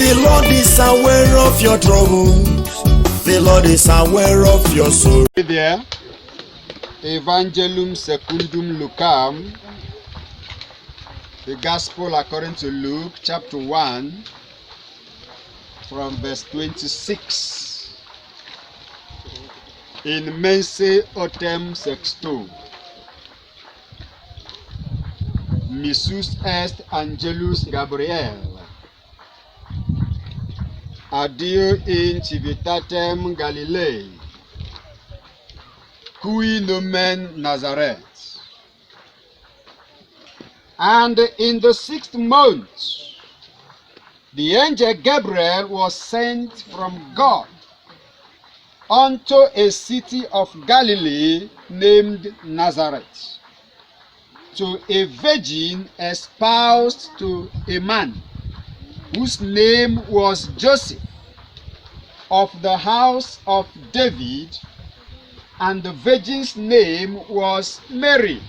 The Lord is aware of your troubles. The Lord is aware of your sorrow. There, Evangelum Secundum Lucam, the Gospel according to Luke, chapter 1, from verse 26. In mense autem sexto, missus est angelus Gabriel, adio in civitatem Galilae, cui nomen Nazareth. And in the 6th month, the angel Gabriel was sent from God unto a city of Galilee named Nazareth, to a virgin espoused to a man whose name was Joseph, of the house of David, and the virgin's name was Mary.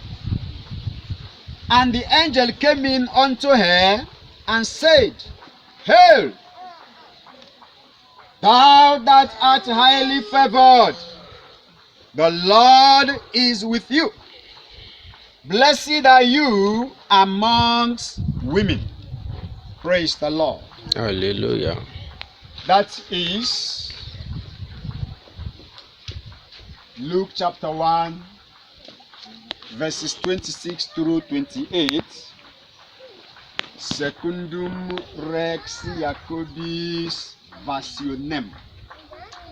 And the angel came in unto her and said, Hail, thou that art highly favored, the Lord is with you. Blessed are you amongst women. Praise the Lord. Hallelujah. That is Luke chapter 1, verses 26 through 28. Secundum Rex Jacobis Versionem,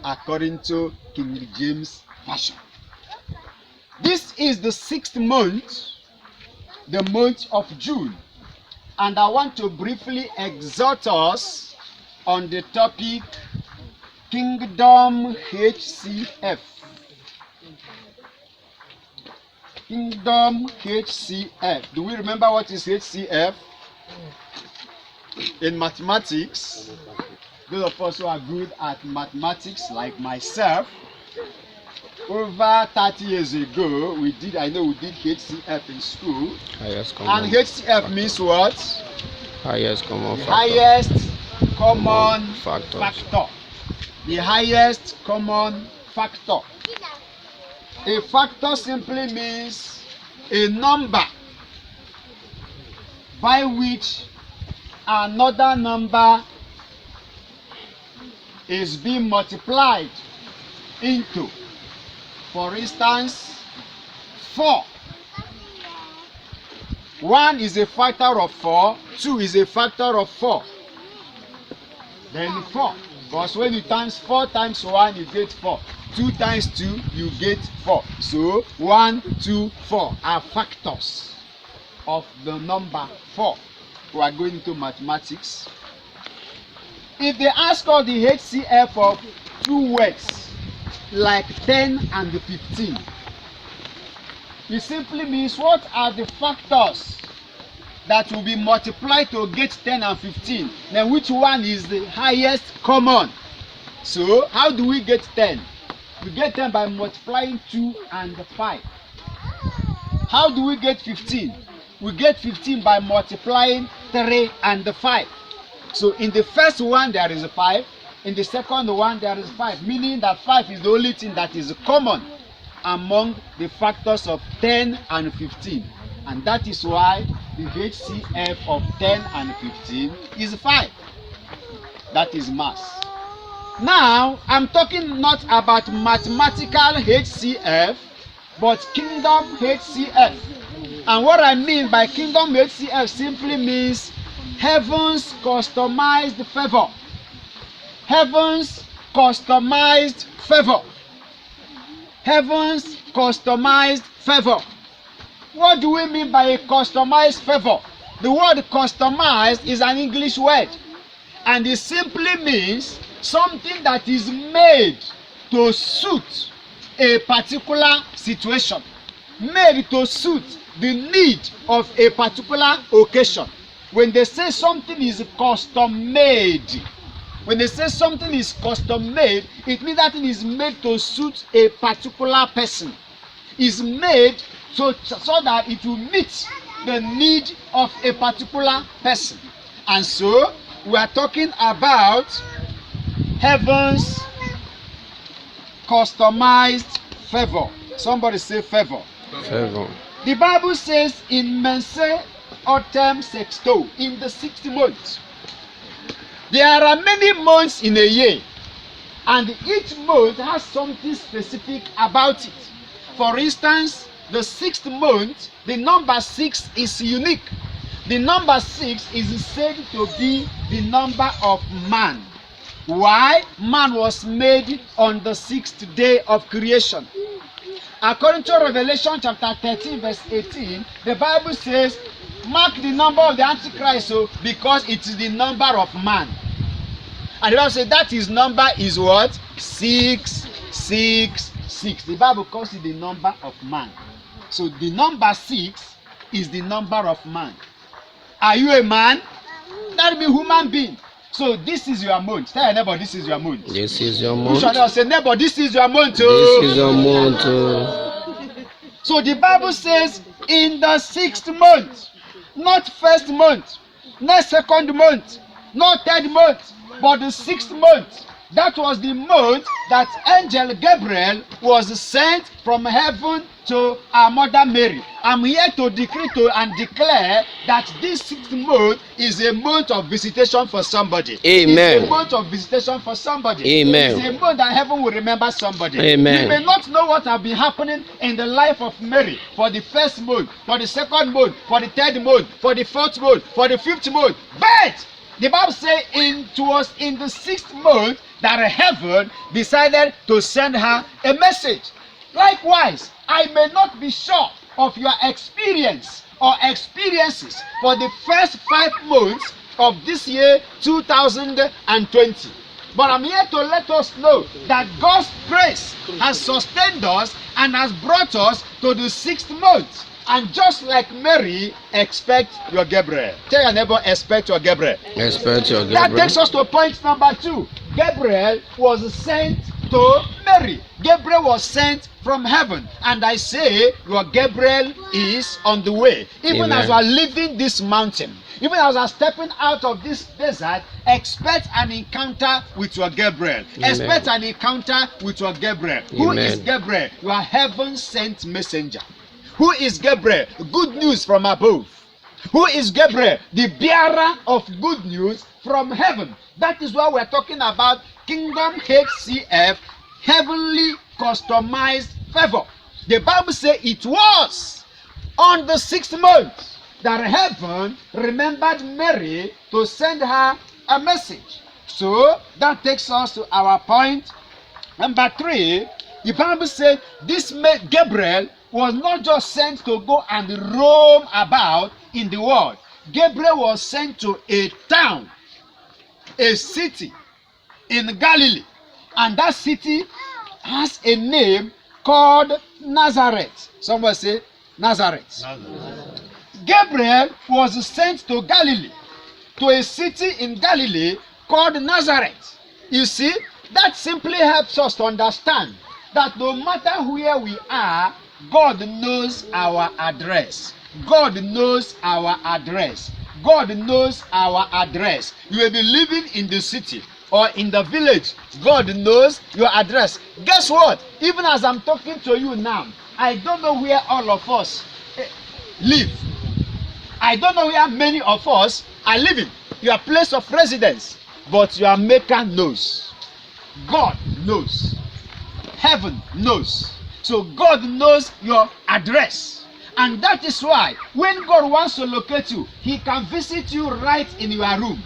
according to King James Version. This is the 6th month, the month of June, and I want to briefly exhort us on the topic Kingdom HCF. Kingdom HCF. Do we remember what is HCF? In mathematics, those of us who are good at mathematics like myself, over 30 years ago, I know we did HCF in school. And HCF means what? Highest common factor. Highest common Factors. factor. The highest common factor. A factor simply means a number by which another number is being multiplied into. For instance, 4. 1 is a factor of 4, 2 is a factor of 4. Then 4. Because when you times 4 times 1, you get 4. 2 times 2, you get 4. So 1, 2, 4 are factors of the number 4. We are going into mathematics. If they ask us the HCF of 2 words like 10 and 15, it simply means what are the factors that will be multiplied to get 10 and 15. Then which one is the highest common? So how do we get 10? We get 10 by multiplying 2 and 5. How do we get 15? We get 15 by multiplying 3 and 5. So in the first one there is a 5. In the second one there is 5. Meaning that 5 is the only thing that is common among the factors of 10 and 15. And that is why the HCF of 10 and 15 is 5. That is mass. Now, I'm talking not about mathematical HCF, but kingdom HCF. And what I mean by kingdom HCF simply means heaven's customized favor. Heaven's customized favor. Heaven's customized favor. What do we mean by a customized favor? The word customized is an English word, and it simply means something that is made to suit a particular situation, made to suit the need of a particular occasion. When they say something is custom made, when they say something is custom made, it means that it is made to suit a particular person. It's made so that it will meet the need of a particular person. And so we are talking about heaven's customized favor. Somebody say favor. Favor. The Bible says in Mense Autumn Sexto, in the 6th month. There are many months in a year, and each month has something specific about it. For instance, the 6th month, the number 6 is unique. The number 6 is said to be the number of man. Why? Man was made on the 6th day of creation. According to Revelation chapter 13 verse 18, the Bible says, mark the number of the Antichrist because it is the number of man. And the Bible says that his number is what? 666. The Bible calls it the number of man. So the number 6 is the number of man. Are you a man? That means human being. So this is your month. Tell your neighbor, this is your month. This is your Push month. on say, neighbor, this is your month. This is your month. So the Bible says in the 6th month, not 1st month, not 2nd month, not 3rd month, but the 6th month. That was the month that angel Gabriel was sent from heaven to our mother Mary. I'm here to decree and declare that this 6th month is a month of visitation for somebody. Amen. It's a month of visitation for somebody. Amen. It's a month that heaven will remember somebody. Amen. You may not know what has been happening in the life of Mary for the 1st month, for the 2nd month, for the 3rd month, for the 4th month, for the 5th month, but the Bible says it was in the 6th month that heaven decided to send her a message. Likewise, I may not be sure of your experience or experiences for the first 5 months of this year 2020. But I'm here to let us know that God's grace has sustained us and has brought us to the 6th month. And just like Mary, expect your Gabriel. Tell your neighbor, expect your Gabriel. Expect your That Gabriel. takes us to point number 2. Gabriel was sent to Mary. Gabriel was sent from heaven. And I say, your Gabriel is on the way. Even Amen. as you are leaving this mountain, even as you are stepping out of this desert, expect an encounter with your Gabriel. Amen. Expect an encounter with your Gabriel. Who Amen. is Gabriel? You are heaven sent messenger. Who is Gabriel? Good news from above. Who is Gabriel? The bearer of good news from heaven. That is why we're talking about Kingdom HCF, heavenly customized favor. The Bible says it was on the 6th month that heaven remembered Mary to send her a message. So that takes us to our point number 3. The Bible says this Gabriel was not just sent to go and roam about in the world. Gabriel was sent to a town, a city in Galilee. And that city has a name called Nazareth. Someone say Nazareth. Gabriel was sent to Galilee, to a city in Galilee called Nazareth. You see, that simply helps us to understand that no matter where we are, God knows our address. God knows our address. God knows our address. You may be living in the city or in the village. God knows your address. Guess what? Even as I'm talking to you now, I don't know where all of us live. I don't know where many of us are living. Your place of residence. But your maker knows. God knows. Heaven knows. So God knows your address. And that is why when God wants to locate you, he can visit you right in your room.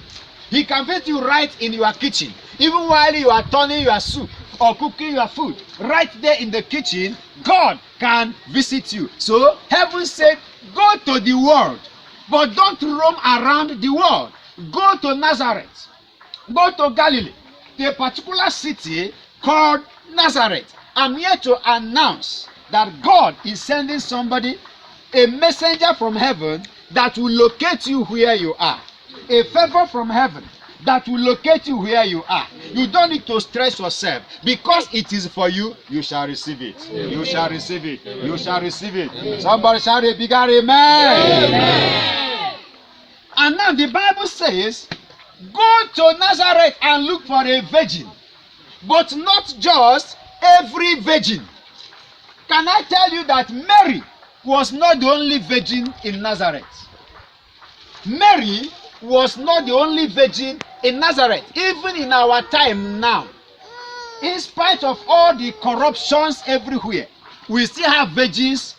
He can visit you right in your kitchen. Even while you are turning your soup or cooking your food, right there in the kitchen, God can visit you. So heaven said, go to the world, but don't roam around the world. Go to Nazareth. Go to Galilee, to a particular city called Nazareth. I'm here to announce that God is sending somebody, a messenger from heaven, that will locate you where you are. A favor from heaven that will locate you where you are. You don't need to stress yourself. Because it is for you, you shall receive it. You shall receive it. You shall receive it. Somebody shout a bigger amen. And now the Bible says Go to Nazareth and look for a virgin, but not just every virgin. Can I tell you that Mary was not the only virgin in Nazareth? Mary was not the only virgin in Nazareth, even in our time now. In spite of all the corruptions everywhere, we still have virgins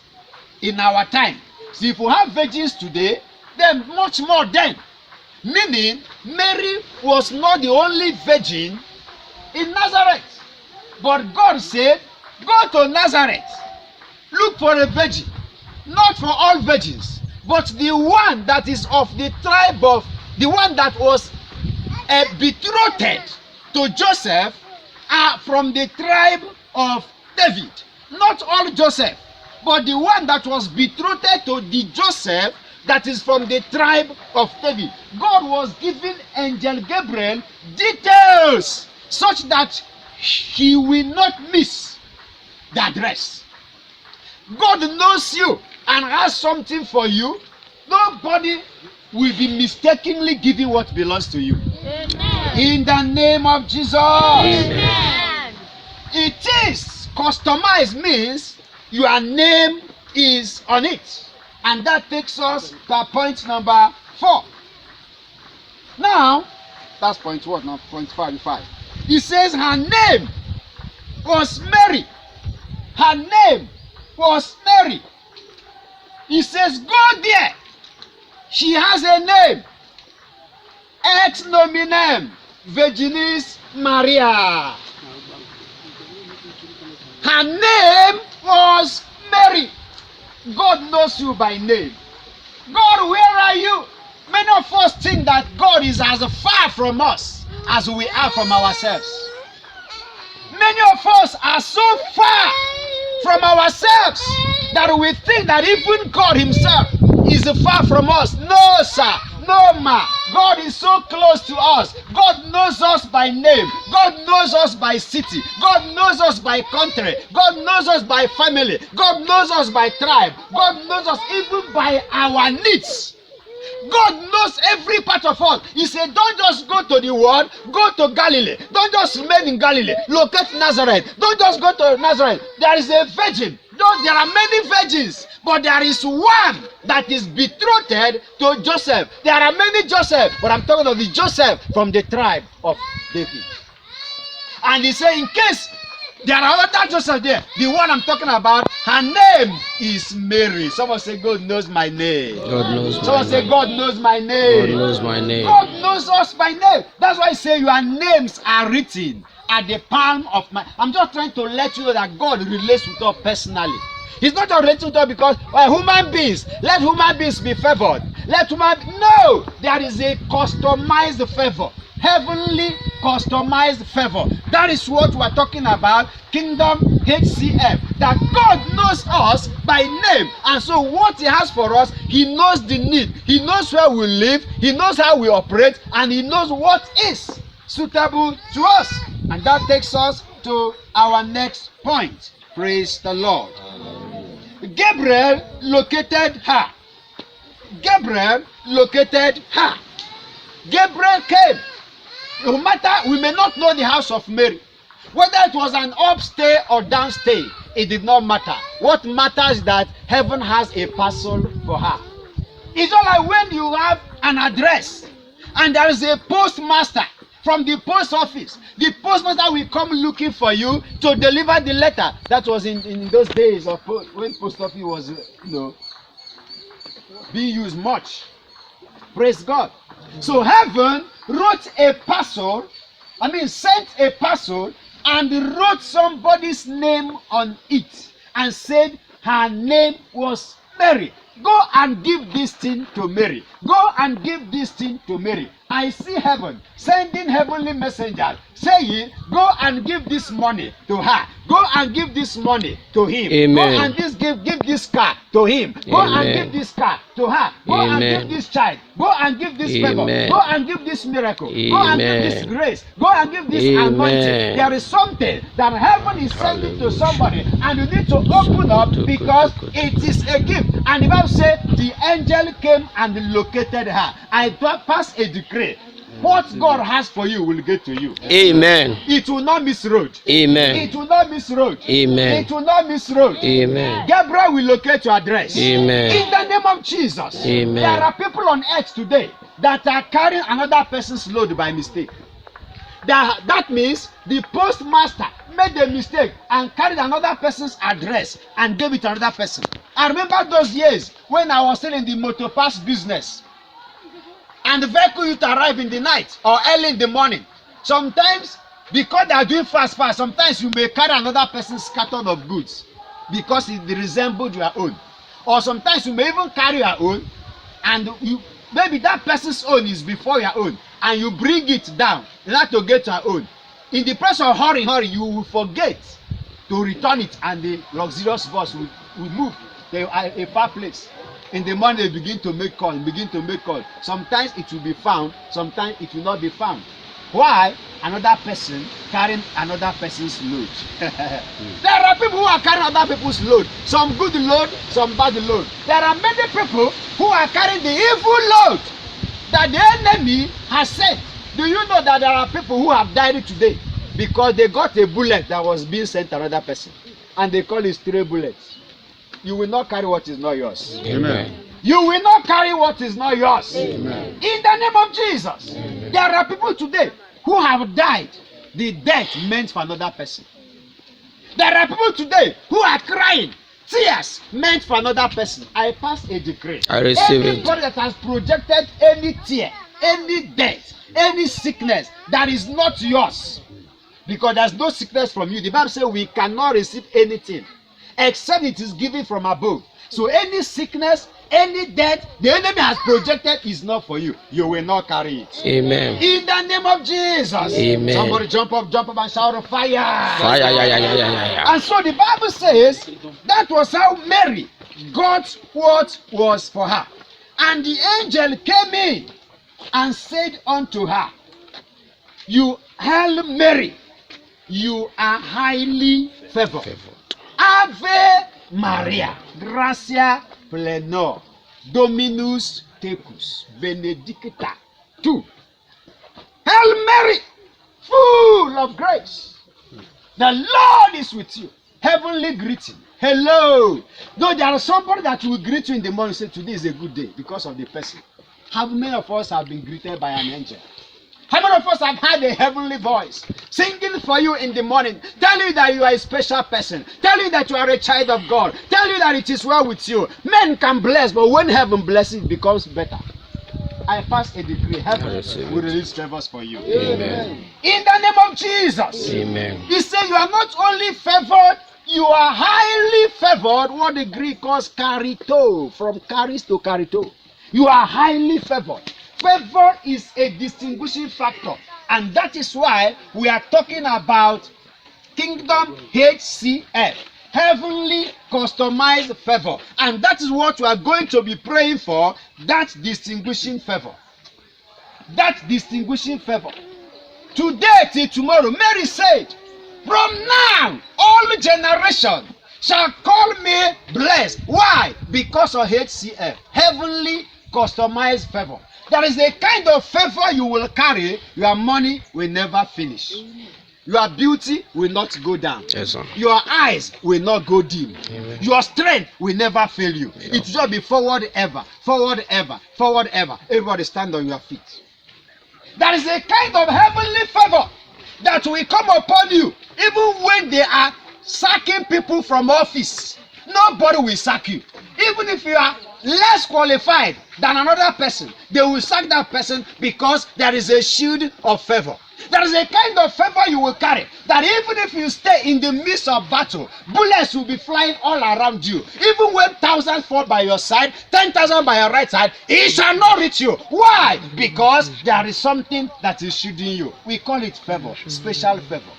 in our time. So if we have virgins today, then much more then. Meaning, Mary was not the only virgin in Nazareth. But God said, go to Nazareth, look for a virgin. Not for all virgins, but the one that is of the tribe of, the one that was betrothed to Joseph, from the tribe of David. Not all Joseph, but the one that was betrothed to the Joseph that is from the tribe of David. God was giving Angel Gabriel details such that he will not miss the address. God knows you and has something for you. Nobody will be mistakenly giving what belongs to you. Amen. In the name of Jesus. Amen. It is customized, means your name is on it. And that takes us to point number 4. Now, that's point what? Now, point 5. He says her name was Mary. Her name was Mary. He says, go there. She has a name. Ex nominem Virginis Maria. Her name was Mary. God knows you by name. God, where are you? Many of us think that God is as far from us as we are from ourselves. Many of us are so far from ourselves that we think that even God himself is far from us. No, sir. No, ma. God is so close to us. God knows us by name. God knows us by city. God knows us by country. God knows us by family. God knows us by tribe. God knows us even by our needs. God knows every part of us. He said, don't just go to the world, go to Galilee. Don't just remain in Galilee. Locate Nazareth. Don't just go to Nazareth. There is a virgin. There are many virgins, but there is one that is betrothed to Joseph. There are many Joseph, but I'm talking of the Joseph from the tribe of David. And he said, in case there are other Joseph there, the one I'm talking about, her name is Mary. Someone say, God knows my name. God knows my Someone say, name. God knows my name. God knows my name. God knows us by name. That's why I say your names are written at the palm of my. I'm just trying to let you know that God relates with us personally. He's not just relating with us because human beings. Let human beings be favored. No, there is a customized favor. Heavenly customized favor. That is what we're talking about. Kingdom HCF. That God knows us by name. And so what he has for us, he knows the need. He knows where we live. He knows how we operate. And he knows what is suitable to us. And that takes us to our next point. Praise the Lord. Gabriel located her. Gabriel located her. Gabriel came. No matter, we may not know the house of Mary. Whether it was an upstay or downstay, it did not matter. What matters is that heaven has a parcel for her. It's not like when you have an address and there is a postmaster from the post office. The postmaster will come looking for you to deliver the letter. That was in those days of when post office was, being used much. Praise God. So heaven wrote a parcel, sent a parcel and wrote somebody's name on it and said her name was Mary. Go and give this thing to Mary. Go and give this thing to Mary. I see heaven sending heavenly messengers saying, go and give this money to her. Go and give this money to him. Amen. Go and give this car to him. Go Amen. and give this car to her. Go Amen. and give this child. Go and give this favor. Amen. Go and give this miracle. Go and give this Amen. grace. Go and give this Amen. anointing. There is something that heaven is sending to somebody, and you need to open up because it is a gift. And the Bible said the angel came and located her. I pass a decree. What God has for you will get to you. Amen. It will not miss road. Amen. It will not miss road. Amen. It will not miss road. Amen. Gabriel will locate your address. Amen. In the name of Jesus. Amen. There are people on earth today that are carrying another person's load by mistake. That means the postmaster made a mistake and carried another person's address and gave it to another person. I remember those years when I was still in the motor pass business. And the vehicle used to arrive in the night or early in the morning. Sometimes, because they are doing fast, sometimes you may carry another person's carton of goods because it resembled your own. Or sometimes you may even carry your own and maybe that person's own is before your own and you bring it down in order to get your own. In the process of hurry, you will forget to return it and the luxurious bus will move to a far place. In the morning, they begin to make call. Sometimes it will be found, sometimes it will not be found. Why? Another person carrying another person's load. There are people who are carrying other people's load. Some good load, some bad load. There are many people who are carrying the evil load that the enemy has sent. Do you know that there are people who have died today because they got a bullet that was being sent to another person, and they call it stray bullets? You will not carry what is not yours. Amen. You will not carry what is not yours. Amen. In the name of Jesus. Amen. There are people today who have died the death meant for another person. There are people today who are crying tears meant for another person. I pass a decree. I receive it. Anybody that has projected any tear, any death, any sickness that is not yours, because there's no sickness from you. The Bible says we cannot receive anything except it is given from above. So any sickness, any death the enemy has projected is not for you. You will not carry it. Amen. In the name of Jesus. Amen. Somebody jump up and shout fire. Fire, yeah. And so the Bible says that was how Mary got what was for her. And the angel came in and said unto her, you Hail Mary, you are highly favored. Ave Maria, gratia pleno, Dominus tecus, benedicta tu. Hail Mary, full of grace. The Lord is with you. Heavenly greeting. Hello. Though there is somebody that will greet you in the morning and say, today is a good day because of the person. How many of us have been greeted by an angel? How many of us have had a heavenly voice singing for you in the morning, tell you that you are a special person, tell you that you are a child of God, tell you that it is well with you? Men can bless, but when heaven blesses, it becomes better. I pass a decree. Heaven will release favors for you. Amen. In the name of Jesus. Amen. He said you are not only favored, you are highly favored. What the Greek calls karito, from charis to karito. You are highly favored. Favor is a distinguishing factor, and that is why we are talking about Kingdom HCF, Heavenly Customized Favor, and that is what we are going to be praying for, that distinguishing favor. That distinguishing favor. Today till tomorrow, Mary said, from now, all generation shall call me blessed. Why? Because of HCF, Heavenly Customized Favor. There is a kind of favor you will carry, your money will never finish. Your beauty will not go down. Yes, sir. Your eyes will not go dim. Amen. Your strength will never fail you. Yeah. It will be forward ever, forward ever, forward ever. Everybody stand on your feet. There is a kind of heavenly favor that will come upon you even when they are sacking people from office. Nobody will sack you. Even if you are less qualified than another person, they will sack that person because there is a shield of favor. There is a kind of favor you will carry that even if you stay in the midst of battle, bullets will be flying all around you. Even when thousands fall by your side, 10,000 by your right side, it shall not reach you. Why? Because there is something that is shielding you. We call it favor, special favor.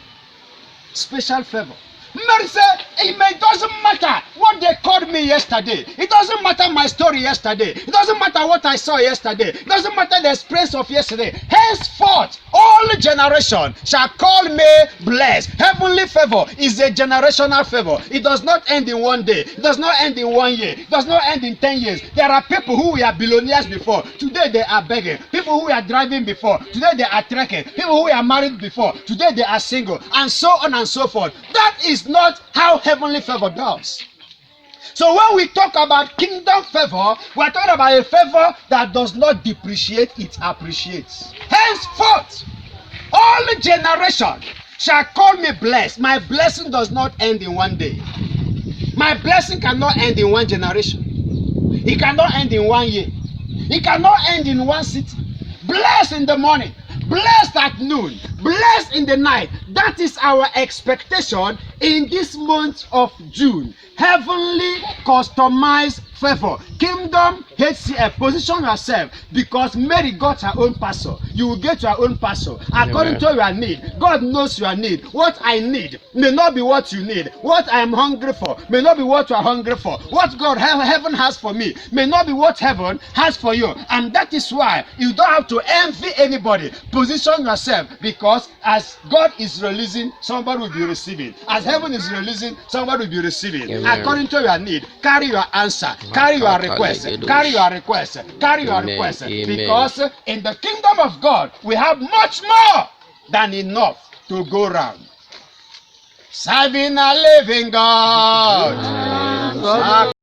Special favor. Mary said, it doesn't matter what they called me yesterday. It doesn't matter my story yesterday. It doesn't matter what I saw yesterday. It doesn't matter the experience of yesterday. Henceforth, all generation shall call me blessed. Heavenly favor is a generational favor. It does not end in one day. It does not end in 1 year. It does not end in 10 years. There are people who were billionaires before. Today they are begging. People who were driving before. Today they are trekking. People who were married before. Today they are single. And so on and so forth. That is not how heavenly favor does. So when we talk about kingdom favor, we are talking about a favor that does not depreciate, it appreciates. Henceforth, all generation shall call me blessed. My blessing does not end in 1 day. My blessing cannot end in 1 generation. It cannot end in 1 year. It cannot end in 1 city. Blessed in the morning, blessed at noon, blessed in the night. That is our expectation in this month of June. Heavenly customized favor. Kingdom HCF. Position yourself, because Mary got her own pastor. You will get your own pastor according to your need. God knows your need. What I need may not be what you need. What I am hungry for may not be what you are hungry for. What God heaven has for me may not be what heaven has for you. And that is why you don't have to envy anybody. Position yourself, because as God is releasing, somebody will be receiving. As heaven is releasing, somebody will be receiving. Amen. According to your need, carry your answer, carry your request, carry your request, carry your request. Because in the kingdom of God, we have much more than enough to go round. Serving a living God.